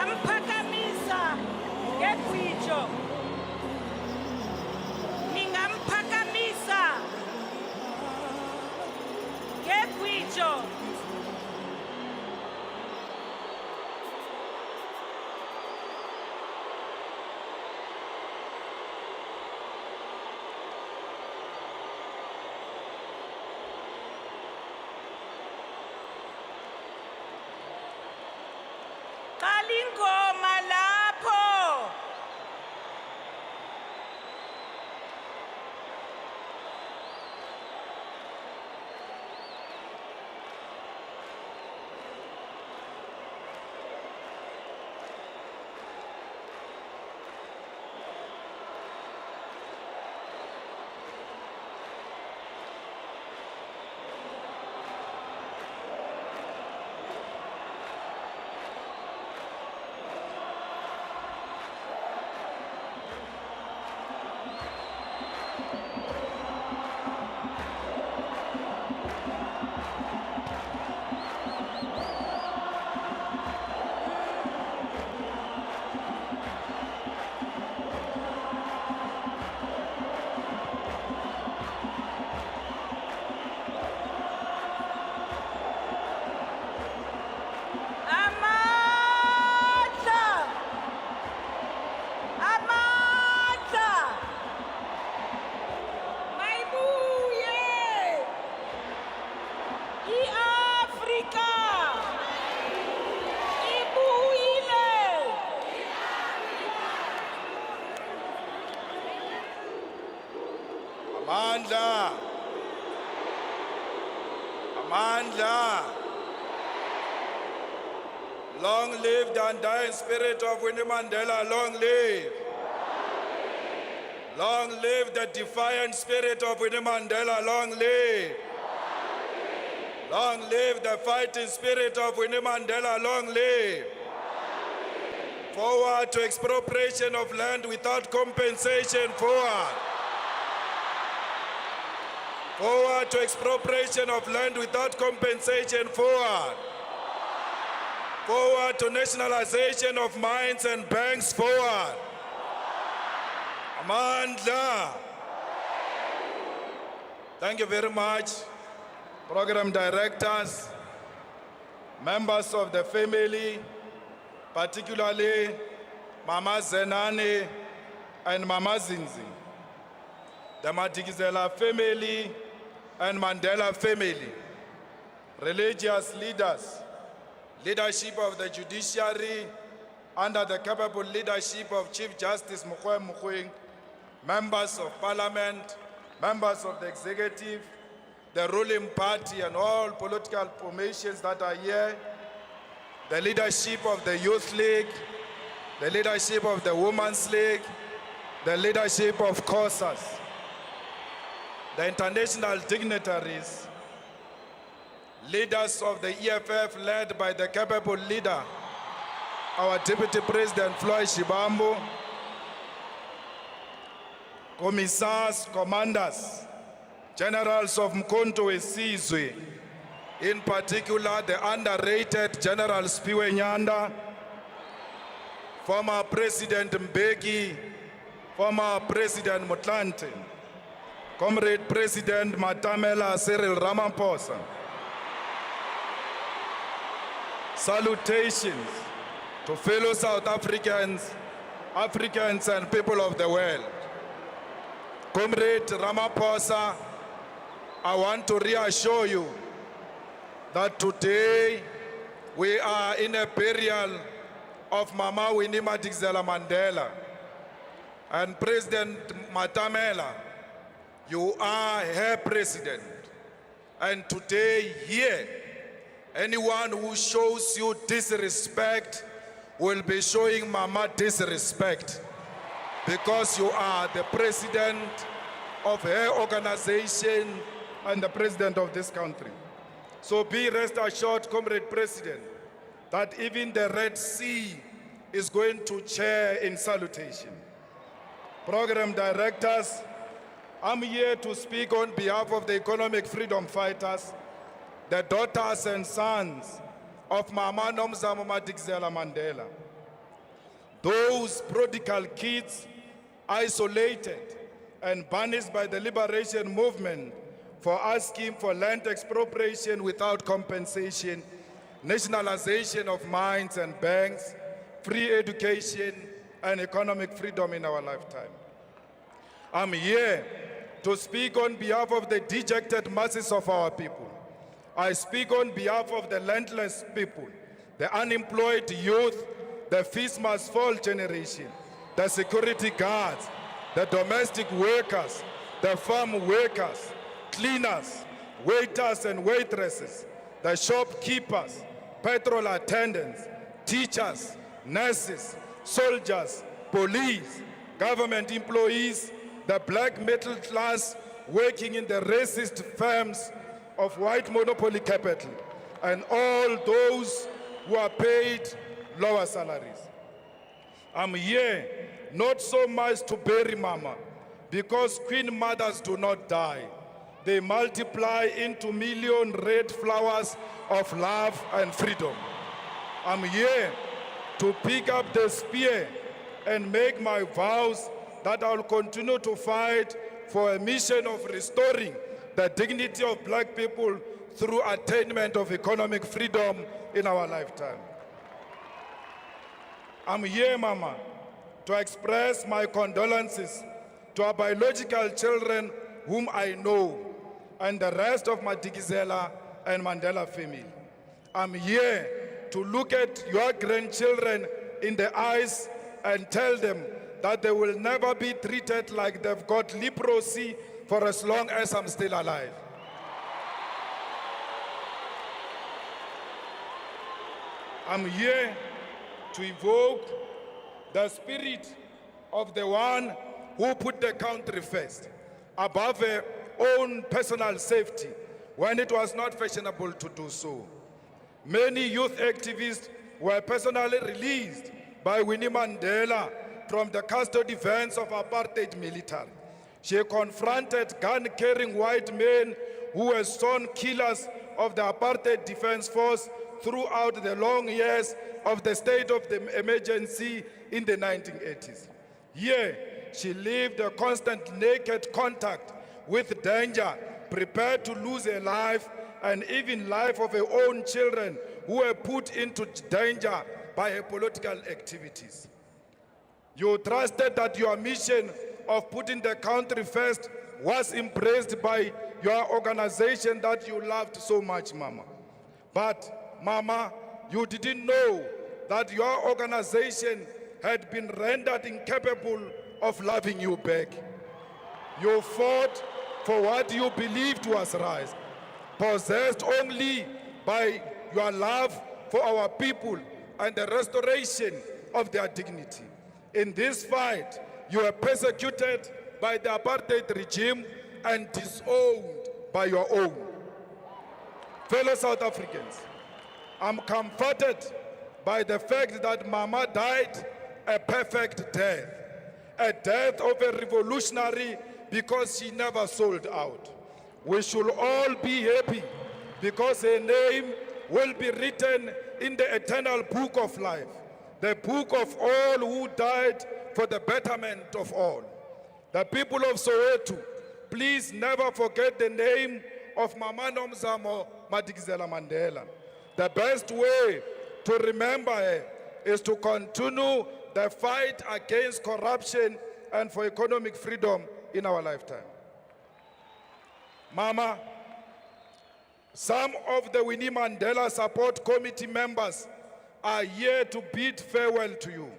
Ningamphakamisa ngegwijo. Ningamphakamisa ngegwijo. Ingoma lapho. Amandla. Long live the undying spirit of Winnie Mandela. Long live. Long live the defiant spirit of Winnie Mandela. Long live. Long live the fighting spirit of Winnie Mandela. Long live. Forward to expropriation of land without compensation. Forward. Forward to expropriation of land without compensation. Forward. Forward to nationalization of mines and banks. Forward. Amandla. Thank you very much, program directors, members of the family, particularly Mama Zenani and Mama Zinzi, the Madikizela family and Mandela family, religious leaders, leadership of the judiciary under the capable leadership of Chief Justice Mogoeng, members of parliament, members of the executive, the ruling party and all political formations that are here, the leadership of the Youth League, the leadership of the Women's League, the leadership of COSAS, the international dignitaries, leaders of the EFF led by the capable leader, our Deputy President Floyd Shibambu, commissars, commanders, generals of Mkhonto Wesizwe, in particular the underrated General Spiwe Nyanda, former President Mbeki, former President Motlanthe, Comrade President Matamela Cyril Ramaphosa. Salutations to fellow South Africans, Africans and people of the world. Comrade Ramaphosa, I want to reassure you that today we are in a burial of Mama Winnie Mandela. And President Matamela, you are her president. And today here, anyone who shows you disrespect will be showing Mama disrespect, because you are the president of her organization and the president of this country. So be rest assured, Comrade President, that even the Red Sea is going to cheer in salutation. Program directors, I'm here to speak on behalf of the economic freedom fighters, the daughters and sons of Mama Nomzamo Madikizela Mandela. those prodigal kids isolated and banished by the liberation movement for asking for land expropriation without compensation, nationalization of mines and banks, free education, and economic freedom in our lifetime. I'm here to speak on behalf of the dejected masses of our people. I speak on behalf of the landless people, the unemployed youth, the feast must fall generation, the security guards, the domestic workers, the farm workers, cleaners, waiters and waitresses, the shopkeepers, petrol attendants, teachers, nurses, soldiers, police, government employees, the black middle class working in the racist firms of white monopoly capital, and all those who are paid lower salaries. I'm here not so much to bury Mama, because Queen Mothers do not die. They multiply into million red flowers of love and freedom. I'm here to pick up the spear and make my vows that I'll continue to fight for a mission of restoring the dignity of black people through attainment of economic freedom in our lifetime. I'm here, Mama, to express my condolences to our biological children whom I know and the rest of my Madikizela and Mandela family. I'm here to look at your grandchildren in the eyes and tell them that they will never be treated like they've got leprosy for as long as I'm still alive. I'm here to evoke the spirit of the one who put the country first, above her own personal safety, when it was not fashionable to do so. Many youth activists were personally released by Winnie Mandela from the custody vans of apartheid military. She confronted gun-carrying white men who were sworn killers of the apartheid defense force throughout the long years of the state of the emergency in the 1980s. Here, she lived a constant naked contact with danger, prepared to lose her life and even life of her own children who were put into danger by her political activities. You trusted that your mission of putting the country first was embraced by your organization that you loved so much, Mama. But, Mama, you didn't know that your organization had been rendered incapable of loving you back. You fought for what you believed was right, possessed only by your love for our people and the restoration of their dignity. In this fight, you were persecuted by the apartheid regime and disowned by your own. Fellow South Africans, I'm comforted by the fact that Mama died a perfect death, a death of a revolutionary because she never sold out. We should all be happy because her name will be written in the eternal book of life, the book of all who died for the betterment of all. The people of Soweto, please never forget the name of Mama Nomzamo Madikizela Mandela. The best way to remember her is to continue the fight against corruption and for economic freedom in our lifetime. Mama, some of the Winnie Mandela Support Committee members are here to bid farewell to you.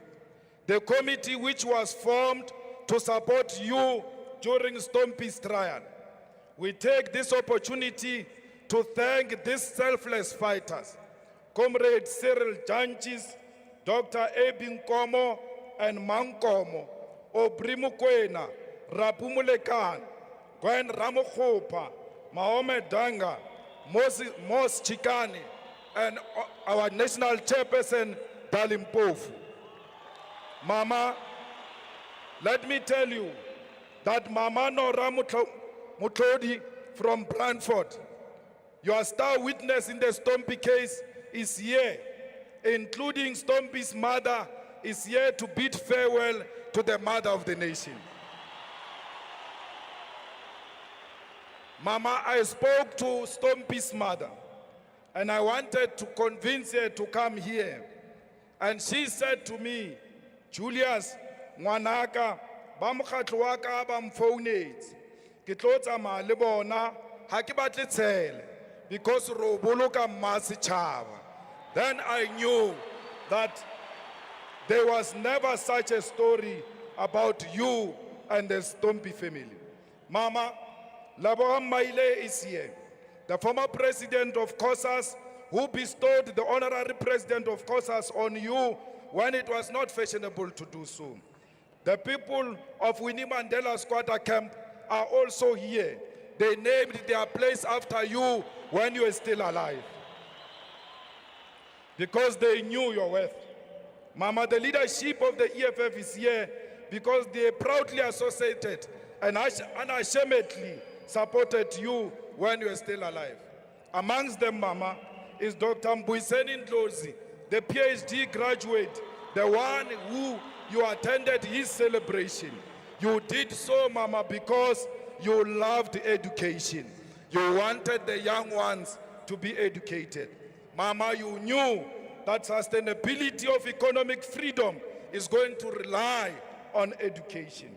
The committee which was formed to support you during Stompie's trial. We take this opportunity to thank these selfless fighters, Comrade Cyril Janchis, Dr. Ebin Komo and Mankomo, Obrimukwena, Rapumulekan, Gwen Ramokhopa, Mohamed Danga, Mos Chikani, and our national chairperson, Dalimpofu. Mama, let me tell you that Mama Nora Mutlodi from Brantford, your star witness in the Stompie case, is here, including Stompie's mother, is here to bid farewell to the mother of the nation. Mama, I spoke to Stompie's mother, and I wanted to convince her to come here. And she said to me, Julius, ngwanaka, ba mokgatlo wa ka ba mfounetse. Ke tlo tsamaya le bona, ha ke batle tshele, because ro boloka mma setjhaba. Then I knew that there was never such a story about you and the Stompie family. Mama, Laboha Maile is here, the former president of COSAS, who bestowed the honorary president of COSAS on you when it was not fashionable to do so. The people of Winnie Mandela squatter camp are also here. They named their place after you when you were still alive, because they knew your worth. Mama, the leadership of the EFF is here because they proudly associated and unashamedly supported you when you were still alive. Amongst them, Mama, is Dr. Mbuyiseni Ndlozi, the PhD graduate, the one who you attended his celebration. You did so, Mama, because you loved education. You wanted the young ones to be educated. Mama, you knew that sustainability of economic freedom is going to rely on education.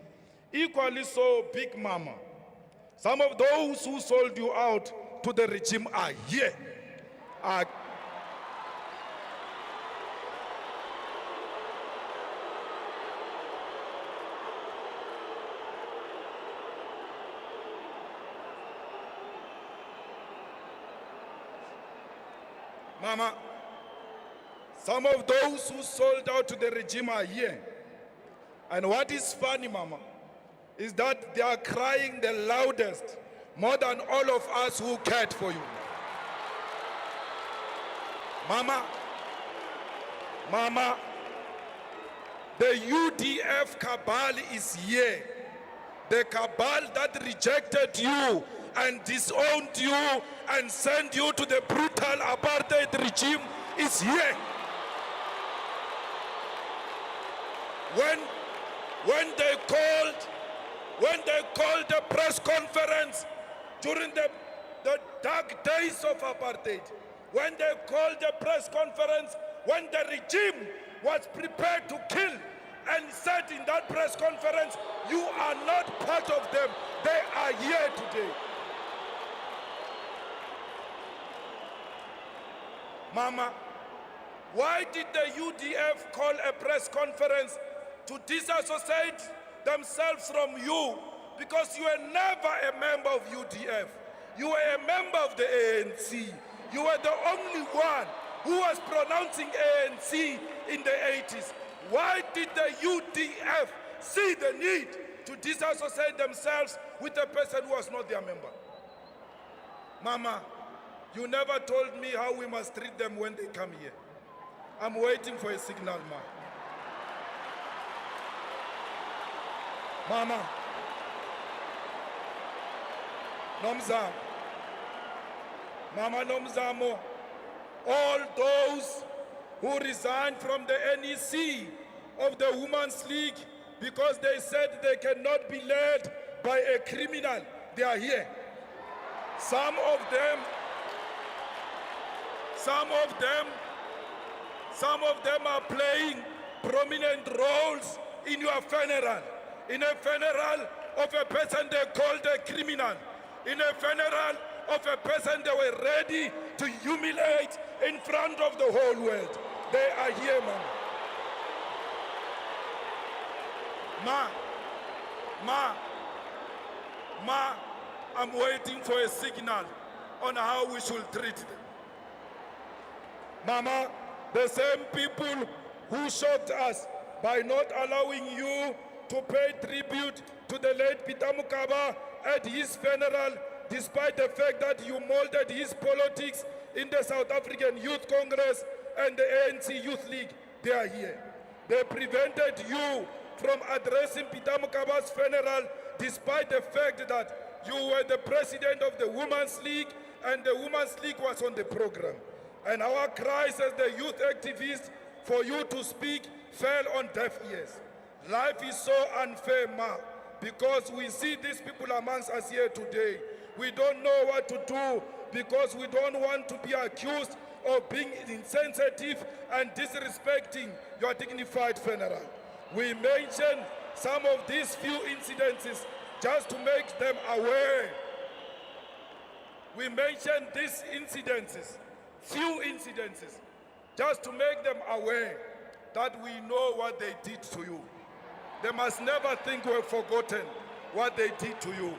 Equally so, Big Mama, some of those who sold you out to the regime are here. Mama, some of those who sold out to the regime are here. And what is funny, Mama, is that they are crying the loudest, more than all of us who cared for you. Mama, the UDF cabal is here. The cabal that rejected you and disowned you and sent you to the brutal apartheid regime is here. When they called the press conference during the dark days of apartheid, when they called the press conference, when the regime was prepared to kill and said in that press conference, you are not part of them, they are here today. Mama, why did the UDF call a press conference to disassociate themselves from you? Because you were never a member of UDF. You were a member of the ANC. You were the only one who was pronouncing ANC in the 80s. Why did the UDF see the need to disassociate themselves with a person who was not their member? Mama, you never told me how we must treat them when they come here. I'm waiting for a signal, ma. Mama, Nomzamo, Mama Nomzamo, all those who resigned from the NEC of the Women's League because they said they cannot be led by a criminal, they are here. Some of them are playing prominent roles in your funeral. In a funeral of a person they called a criminal. In a funeral of a person they were ready to humiliate in front of the whole world. They are here, Ma, I'm waiting for a signal on how we should treat them. Mama, the same people who shocked us by not allowing you to pay tribute to the late Peter Mokaba at his funeral, despite the fact that you molded his politics in the South African Youth Congress and the ANC Youth League, they are here. They prevented you from addressing Peter Mokaba's funeral, despite the fact that you were the president of the Women's League and the Women's League was on the program. And our cries as the youth activists for you to speak fell on deaf ears. Life is so unfair, Ma, because we see these people amongst us here today. We don't know what to do because we don't want to be accused of being insensitive and disrespecting your dignified funeral. We mention some of these few incidences just to make them aware. We mention these incidences, few incidences, just to make them aware that we know what they did to you. They must never think we've forgotten what they did to you.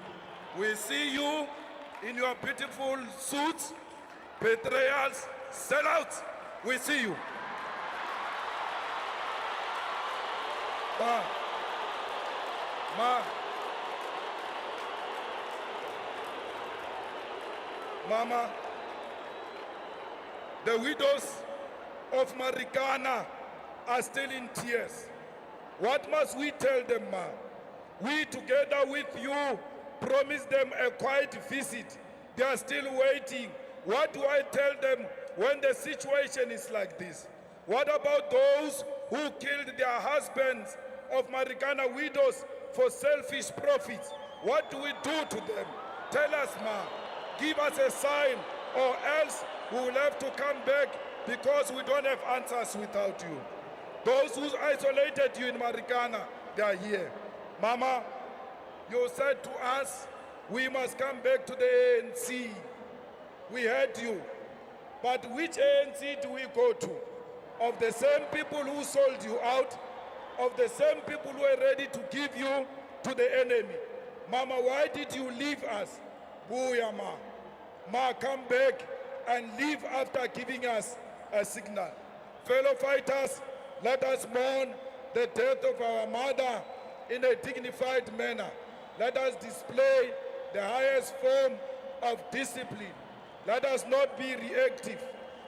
We see you in your beautiful suits, betrayals, sellouts. We see you. Mama, the widows of Marikana are still in tears. What must we tell them, Ma? We, together with you, promised them a quiet visit. They are still waiting. What do I tell them when the situation is like this? What about those who killed their husbands of Marikana widows for selfish profits? What do we do to them? Tell us, Ma. Give us a sign, or else we will have to come back because we don't have answers without you. Those who isolated you in Marikana, they are here. Mama, you said to us, we must come back to the ANC. We heard you. But which ANC do we go to? Of the same people who sold you out, of the same people who are ready to give you to the enemy. Mama, why did you leave us? Booyah, Ma. Ma, come back and leave after giving us a signal. Fellow fighters, let us mourn the death of our mother in a dignified manner. Let us display the highest form of discipline. Let us not be reactive.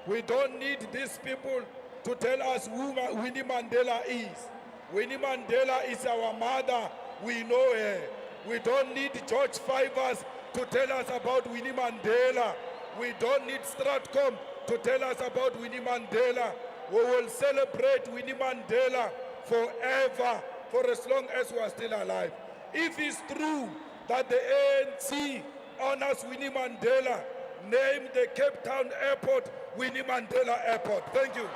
We don't need these people to tell us who Winnie Mandela is. Winnie Mandela is our mother. We know her. We don't need George Fivers to tell us about Winnie Mandela. We don't need Stratcom to tell us about Winnie Mandela. We will celebrate Winnie Mandela forever, for as long as we are still alive. If it's true that the ANC honors Winnie Mandela, name the Cape Town airport Winnie Mandela Airport. Thank you.